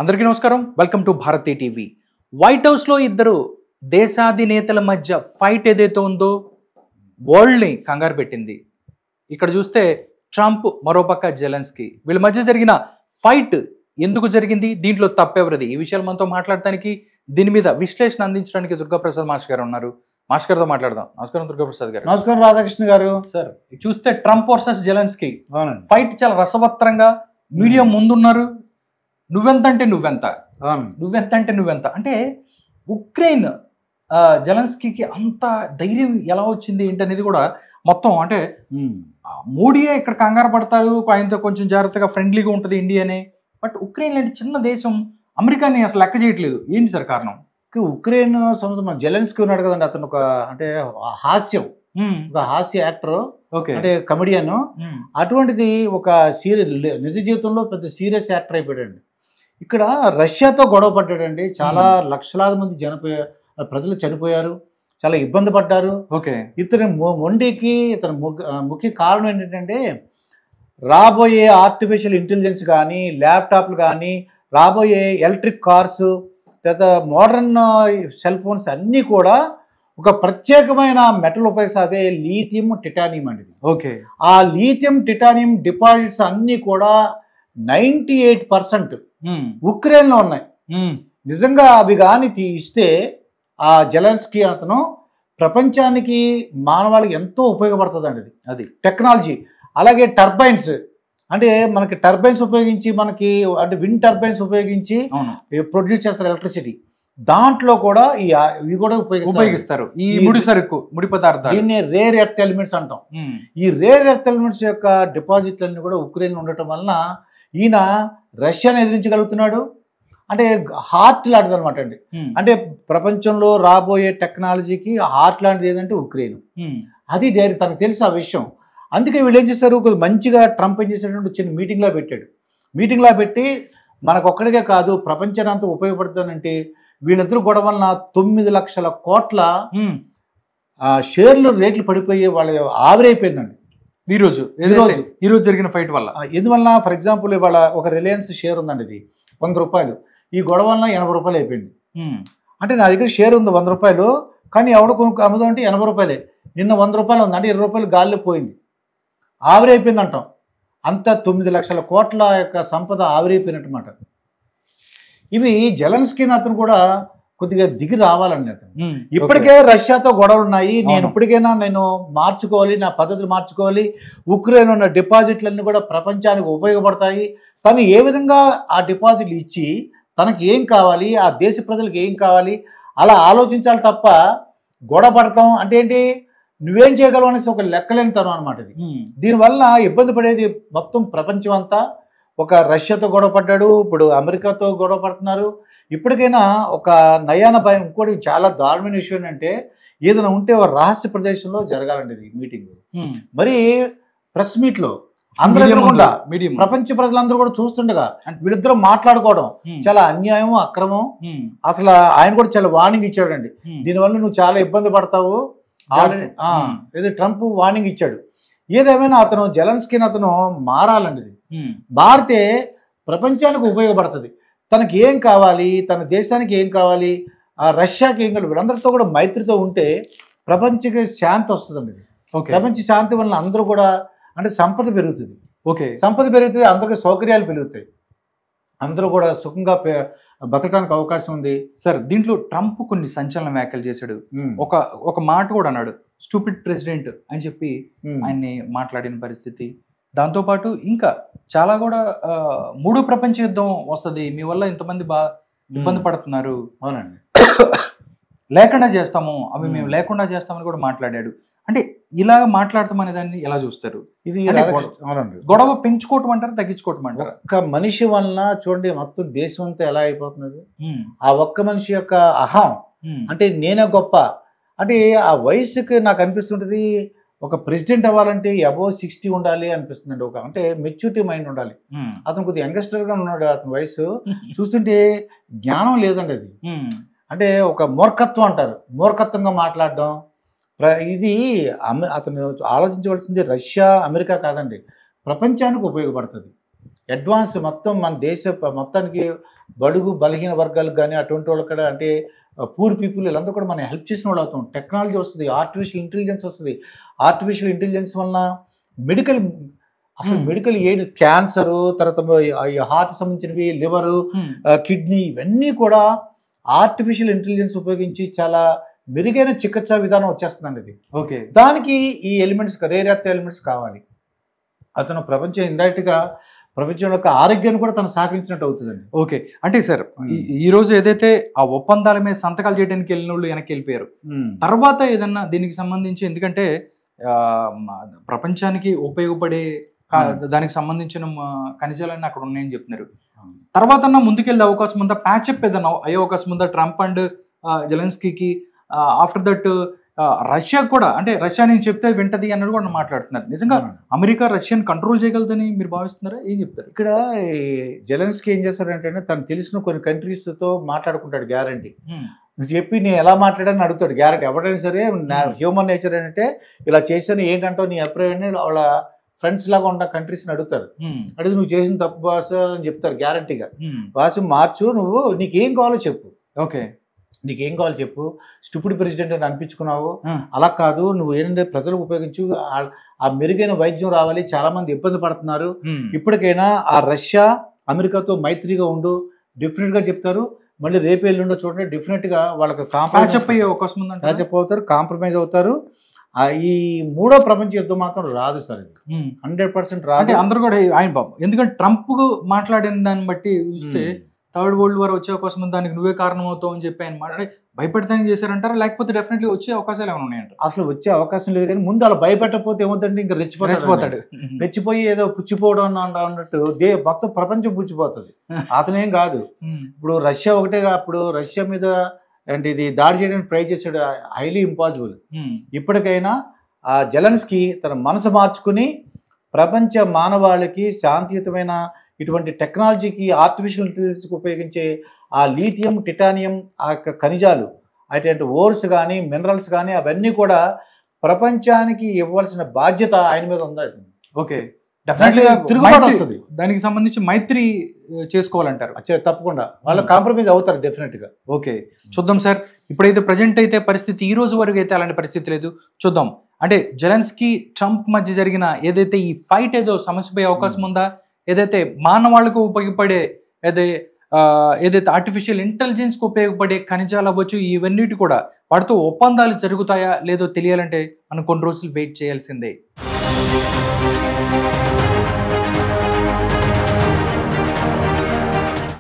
అందరికీ నమస్కారం. Welcome to Bharati TV. White హౌస్లో ఇద్దరు దేశాధినేతల మధ్య ఫైట్ ఏదైతే ఉందో వరల్డ్ని కంగారు పెట్టింది. ఇక్కడ చూస్తే ట్రంప్, మరోపక్క జెలెన్స్కీ, వీళ్ళ మధ్య జరిగిన ఫైట్ ఎందుకు జరిగింది, దీంట్లో తప్పెవరిది, ఈ విషయాలు మనతో మాట్లాడటానికి, దీని మీద విశ్లేషణ అందించడానికి దుర్గాప్రసాద్ మాస్టర్ గారు ఉన్నారు. మాస్టర్ గారితో మాట్లాడదాం. నమస్కారం దుర్గాప్రసాద్ గారు. నమస్కారం రాధాకృష్ణ గారు. సార్, చూస్తే ట్రంప్ వర్సెస్ జెలెన్స్కీ ఫైట్ చాలా రసవత్రంగా, మీడియా ముందున్నారు. నువ్వెంత అంటే నువ్వెంత, నువ్వెంత అంటే నువ్వెంత అంటే ఉక్రెయిన్ జెలెన్స్కీకి అంత ధైర్యం ఎలా వచ్చింది ఏంటనేది కూడా మొత్తం అంటే మోడీయే ఇక్కడ కంగారు పడతారు, ఆయనతో కొంచెం జాగ్రత్తగా ఫ్రెండ్లీగా ఉంటుంది ఇండియానే. బట్ ఉక్రెయిన్ లాంటి చిన్న దేశం అమెరికాని అసలు లెక్క చేయట్లేదు. ఏంటి సార్ కారణం? ఉక్రెయిన్ సంవత్సరం జెలెన్స్కీ ఉన్నాడు కదండి, అతను ఒక అంటే హాస్యం, ఒక హాస్య యాక్టర్, అంటే కమెడియన్. అటువంటిది ఒక నిజ జీవితంలో పెద్ద సీరియస్ యాక్టర్ అయిపోయాడండి. ఇక్కడ రష్యాతో గొడవ పడ్డాడండి. చాలా లక్షలాది మంది ప్రజలు చనిపోయారు, చాలా ఇబ్బంది పడ్డారు. ఇతని మొండికి ఇతని ముఖ్య కారణం ఏంటంటే రాబోయే ఆర్టిఫిషియల్ ఇంటెలిజెన్స్ కానీ, ల్యాప్టాప్లు కానీ, రాబోయే ఎలక్ట్రిక్ కార్స్, లేదా మోడర్న్ సెల్ ఫోన్స్ అన్నీ కూడా ఒక ప్రత్యేకమైన మెటల్ ఉపయోగిస్తే అదే లీథియం టిటానియం అండి. ఆ లీథియం టిటానియం డిపాజిట్స్ అన్నీ కూడా 98% ఉక్రెయిన్లో ఉన్నాయి. నిజంగా అవి కానీ ఇస్తే ఆ జెలెన్స్కీ అతను ప్రపంచానికి, మానవాళికి ఎంతో ఉపయోగపడుతుంది అది టెక్నాలజీ. అలాగే టర్బైన్స్, అంటే మనకి టర్బైన్స్ ఉపయోగించి, మనకి అంటే విండ్ టర్బైన్స్ ఉపయోగించి ప్రొడ్యూస్ చేస్తారు ఎలక్ట్రిసిటీ. దాంట్లో కూడా ఇవి కూడా ఉపయోగిస్తారు. ఈ ముడి పదార్థాలు, దీన్ని రేర్ ఎర్త్ ఎలిమెంట్స్ అంటాం. ఈ రేర్ ఎర్త్ ఎలిమెంట్స్ యొక్క డిపాజిట్లన్నీ కూడా ఉక్రెయిన్ ఉండటం వలన ఈయన రష్యాను ఎదిరించగలుగుతున్నాడు. అంటే హార్ట్ లాంటిది అనమాట అండి. అంటే ప్రపంచంలో రాబోయే టెక్నాలజీకి హార్ట్ లాంటిది ఏదంటే ఉక్రెయిన్. అది తనకు తెలుసు ఆ విషయం. అందుకే వీళ్ళు ఏం చేస్తారు, మంచిగా ట్రంప్ ఏం చేశాడంటే చిన్న మీటింగ్లా పెట్టాడు. మీటింగ్లా పెట్టి మనకొక్కడికే కాదు ప్రపంచాన్ని అంతా ఉపయోగపడుతుందంటే వీళ్ళిద్దరు గొడవ వలన 9 లక్షల కోట్ల షేర్లు రేట్లు పడిపోయి వాళ్ళు ఆవిరైపోయిందండి. ఈ రోజు జరిగిన ఫైట్ వల్ల. ఎందువల్ల ఫర్ ఎగ్జాంపుల్ ఇవాళ ఒక రిలయన్స్ షేర్ ఉందండి, ఇది 100 రూపాయలు. ఈ గొడవ వలన 80 రూపాయలు అయిపోయింది. అంటే నా దగ్గర షేర్ ఉంది 100 రూపాయలు, కానీ ఎవడు అమ్ముదాం అంటే 80 రూపాయలే. నిన్న 100 రూపాయలు ఉంది, అంటే 20 రూపాయలు గాల్లో పోయింది, ఆవిరైపోయింది అంటాం. అంత 9 లక్షల కోట్ల యొక్క సంపద ఆవిరైపోయినట్టుమాట. ఇవి జెలెన్స్కీని అతను కూడా కొద్దిగా దిగి రావాలండి. అతను ఇప్పటికే రష్యాతో గొడవలు ఉన్నాయి, ఇప్పటికైనా నేను మార్చుకోవాలి, నా పద్ధతులు మార్చుకోవాలి, ఉక్రెయిన్ ఉన్న డిపాజిట్లన్నీ కూడా ప్రపంచానికి ఉపయోగపడతాయి, తను ఏ విధంగా ఆ డిపాజిట్లు ఇచ్చి తనకి ఏం కావాలి, ఆ దేశ ప్రజలకు ఏం కావాలి అలా ఆలోచించాలి తప్ప గొడవ పడతాం అంటే ఏంటి, నువ్వేం చేయగలవు అనేసి ఒక లెక్కలేనితనం అనమాట ఇది. దీనివల్ల ఇబ్బంది పడేది మొత్తం ప్రపంచం అంతా. ఒక రష్యాతో గొడవ పడ్డాడు, ఇప్పుడు అమెరికాతో గొడవ పడుతున్నారు. ఇప్పటికైనా ఒక నయాన భయం. ఇంకోటి చాలా దారుణమైన విషయం ఏంటంటే ఏదైనా ఉంటే ఒక రహస్య ప్రదేశంలో జరగాలండి ఇది మీటింగ్. మరి ప్రెస్ మీట్లో అందరూ ప్రపంచ ప్రజలందరూ కూడా చూస్తుండగా వీళ్ళిద్దరూ మాట్లాడుకోవడం చాలా అన్యాయం, అక్రమం. అసలు ఆయన కూడా చాలా వార్నింగ్ ఇచ్చాడండి, దీనివల్ల నువ్వు చాలా ఇబ్బంది పడతావు ఆల్రెడీ. ఏదో ట్రంప్ వార్నింగ్ ఇచ్చాడు. ఏదేమైనా అతను జెలెన్స్కీని అతను మారాలండి. మారితే ప్రపంచానికి ఉపయోగపడుతుంది. తనకి ఏం కావాలి, తన దేశానికి ఏం కావాలి, ఆ రష్యాకి ఏం కావాలి, వీళ్ళందరితో కూడా మైత్రితో ఉంటే ప్రపంచకి శాంతి వస్తుందండి. ప్రపంచ శాంతి వలన అందరూ కూడా అంటే సంపద పెరుగుతుంది. సంపద పెరుగుతుంది, అందరికీ సౌకర్యాలు పెరుగుతాయి, అందరూ కూడా సుఖంగా బతకడానికి అవకాశం ఉంది. సార్, దీంట్లో ట్రంప్ కొన్ని సంచలన వ్యాఖ్యలు చేశాడు. ఒక మాట కూడా అన్నాడు, స్టూపిడ్ ప్రెసిడెంట్ అని చెప్పి ఆయన్ని మాట్లాడిన పరిస్థితి. దాంతోపాటు ఇంకా చాలా కూడా మూడో ప్రపంచ యుద్ధం వస్తుంది, మీ వల్ల ఇంతమంది ఇబ్బంది పడుతున్నారు, అవునండి, లేకుండా చేస్తాము, అవి మేము లేకుండా చేస్తామని కూడా మాట్లాడాడు. అంటే ఇలా మాట్లాడతాం అనే దాన్ని ఎలా చూస్తారు? ఇది గొడవ పెంచుకోవటం అంటారు, తగ్గించుకోవటం అంటారు? ఒక్క మనిషి వలన చూడండి మొత్తం దేశం అంతా ఎలా అయిపోతున్నది. ఆ ఒక్క మనిషి యొక్క అహం, అంటే నేనే గొప్ప, అంటే ఆ వయసుకి నాకు అనిపిస్తుంటది ఒక ప్రెసిడెంట్ అవ్వాలంటే అబోవ్ 60 ఉండాలి అనిపిస్తుందండి. ఒక అంటే మెచ్యూరిటీ మైండ్ ఉండాలి. అతను కొద్దిగా యంగ్స్టర్గా ఉన్నాడు, అతని వయసు చూస్తుంటే జ్ఞానం లేదండి అది. అంటే ఒక మూర్ఖత్వం అంటారు, మూర్ఖత్వంగా మాట్లాడడం. ఇది అతను ఆలోచించవలసింది రష్యా, అమెరికా కాదండి, ప్రపంచానికి ఉపయోగపడుతుంది. అడ్వాన్స్ మొత్తం మన దేశ మొత్తానికి బడుగు బలహీన వర్గాలకు కానీ అటువంటి వాళ్ళకి కూడా, అంటే పూర్ పీపుల్ వీళ్ళందరూ కూడా మనం హెల్ప్ చేసిన వాళ్ళు అవుతాం. టెక్నాలజీ వస్తుంది, ఆర్టిఫిషియల్ ఇంటెలిజెన్స్ వస్తుంది. ఆర్టిఫిషియల్ ఇంటెలిజెన్స్ వలన మెడికల్ ఎయిడ్, క్యాన్సరు, తర్వాత హార్ట్ సంబంధించినవి, లివరు, కిడ్నీ, ఇవన్నీ కూడా ఆర్టిఫిషియల్ ఇంటెలిజెన్స్ ఉపయోగించి చాలా మెరుగైన చికిత్సా విధానం వచ్చేస్తుందండి ఇది. ఓకే, దానికి ఈ ఎలిమెంట్స్, రేర్ ఎర్త్ ఎలిమెంట్స్ కావాలి. అతను ప్రపంచం ఇండైరెక్ట్గా ప్రపంచం యొక్క ఆరోగ్యాన్ని కూడా తను సహకరించినట్టు అవుతుందండి. ఓకే, అంటే సార్ ఈ రోజు ఏదైతే ఆ ఒప్పందాల మీద సంతకాలు చేయడానికి వెళ్ళిన వాళ్ళు వెనక్కి వెళ్ళిపోయారు, తర్వాత ఏదన్నా దీనికి సంబంధించి, ఎందుకంటే ప్రపంచానికి ఉపయోగపడే దానికి సంబంధించిన ఖనిజాలన్నీ అక్కడ ఉన్నాయని చెప్తున్నారు, తర్వాత ముందుకెళ్ళే అవకాశం ఉందా, ప్యాచప్ ఏదన్నా అయ్యే అవకాశం ఉందా ట్రంప్ అండ్ జెలెన్స్కీకి? ఆఫ్టర్ దట్ రష్యా కూడా, అంటే రష్యా నేను చెప్తే వింటది అన్నది కూడా మాట్లాడుతున్నారు. నిజంగా అమెరికా రష్యాని కంట్రోల్ చేయగలదని మీరు భావిస్తున్నారా? ఏం చెప్తారు? ఇక్కడ జెలెన్స్కీ ఏం చేస్తారంటే తను తెలిసిన కొన్ని కంట్రీస్తో మాట్లాడుకుంటాడు. గ్యారంటీ చెప్పి నేను ఎలా మాట్లాడాలని అడుగుతాడు. గ్యారంటీ ఎవరైనా సరే హ్యూమన్ నేచర్ అంటే ఇలా చేశాను ఏంటంటో నీ అభిప్రాయాన్ని వాళ్ళ ఫ్రెండ్స్ లాగా ఉన్న కంట్రీస్ని అడుగుతారు. అడిగి నువ్వు చేసిన తప్పు భాష అని చెప్తారు గ్యారంటీగా. భాష మార్చు, నువ్వు నీకేం కావాలో చెప్పు. ఓకే, నీకేం కావాలి చెప్పు. స్టూపిడ్ ప్రెసిడెంట్ అని అనిపించుకున్నావు, అలా కాదు, నువ్వు ఏంటంటే ప్రజలకు ఉపయోగించు, ఆ మెరుగైన వైద్యం రావాలి, చాలా మంది ఇబ్బంది పడుతున్నారు, ఇప్పటికైనా ఆ రష్యా అమెరికాతో మైత్రిగా ఉండు, డెఫినెట్ గా చెప్తారు. మళ్ళీ రేపు ఎల్లుండో చూడండి, డెఫినెట్ గా వాళ్ళకి ప్యాచప్ అవుతారు, కాంప్రమైజ్ అవుతారు. ఈ మూడో ప్రపంచ యుద్ధం మాత్రం రాదు సార్, 100% రాదు. అందరూ కూడా ఆయన బాబు, ఎందుకంటే ట్రంప్ మాట్లాడిన దాన్ని బట్టి చూస్తే థర్డ్ వరల్డ్ వార్ వచ్చే అవకాశం ఉంది, దానికి నువ్వే కారణం అవుతావు అని చెప్పి ఆయన మాట్లాడి భయపెడతానికి చేశారంటారా, లేకపోతే డెఫినెట్లీ వచ్చే అవకాశాలు ఏమైనా ఉన్నాయంట? అసలు వచ్చే అవకాశం లేదు, కానీ ముందు అలా భయపెట్టకపోతే ఏమవుతుందంటే ఇంకా రెచ్చిపోతాడు. రెచ్చిపోయి ఏదో పుచ్చిపోవడం అన్నట్టు మొత్తం ప్రపంచం పుచ్చిపోతుంది. అతనేం కాదు. ఇప్పుడు రష్యా ఒకటే, అప్పుడు రష్యా మీద అంటే ఇది దాడి చేయడానికి ట్రై చేశాడు, హైలీ ఇంపాసిబుల్. ఇప్పటికైనా ఆ జెలెన్స్కీ తన మనసు మార్చుకుని ప్రపంచ మానవాళికి శాంతియుతమైన ఇటువంటి టెక్నాలజీకి, ఆర్టిఫిషియల్ ఇంటెలిజెన్స్కి ఉపయోగించే ఆ లీథియం, టిటానియం, ఆ ఖనిజాలు, అటువంటి ఓర్స్ కానీ మినరల్స్ కానీ అవన్నీ కూడా ప్రపంచానికి ఇవ్వాల్సిన బాధ్యత ఆయన మీద ఉంది. ఓకే, తిరుగుబాటు వస్తుంది. దానికి సంబంధించి మైత్రి చేసుకోవాలంటారు. తప్పకుండా వాళ్ళు కాంప్రమైజ్ అవుతారు డెఫినెట్ గా. ఓకే, చూద్దాం సార్. ఇప్పుడైతే ప్రజెంట్ అయితే పరిస్థితి ఈ రోజు వరకు అయితే అలాంటి పరిస్థితి లేదు. చూద్దాం, అంటే జెలెన్స్కీ ట్రంప్ మధ్య జరిగిన ఏదైతే ఈ ఫైట్ ఏదో సమస్యపోయే అవకాశం ఉందా, ఏదైతే మానవాళ్ళకు ఉపయోగపడే ఏదైతే ఆర్టిఫిషియల్ ఇంటెలిజెన్స్కి ఉపయోగపడే ఖనిజాలు అవ్వచ్చు, ఇవన్నిటి కూడా వాటితో ఒప్పందాలు జరుగుతాయా లేదో తెలియాలంటే మనం కొన్ని రోజులు వెయిట్ చేయాల్సిందే.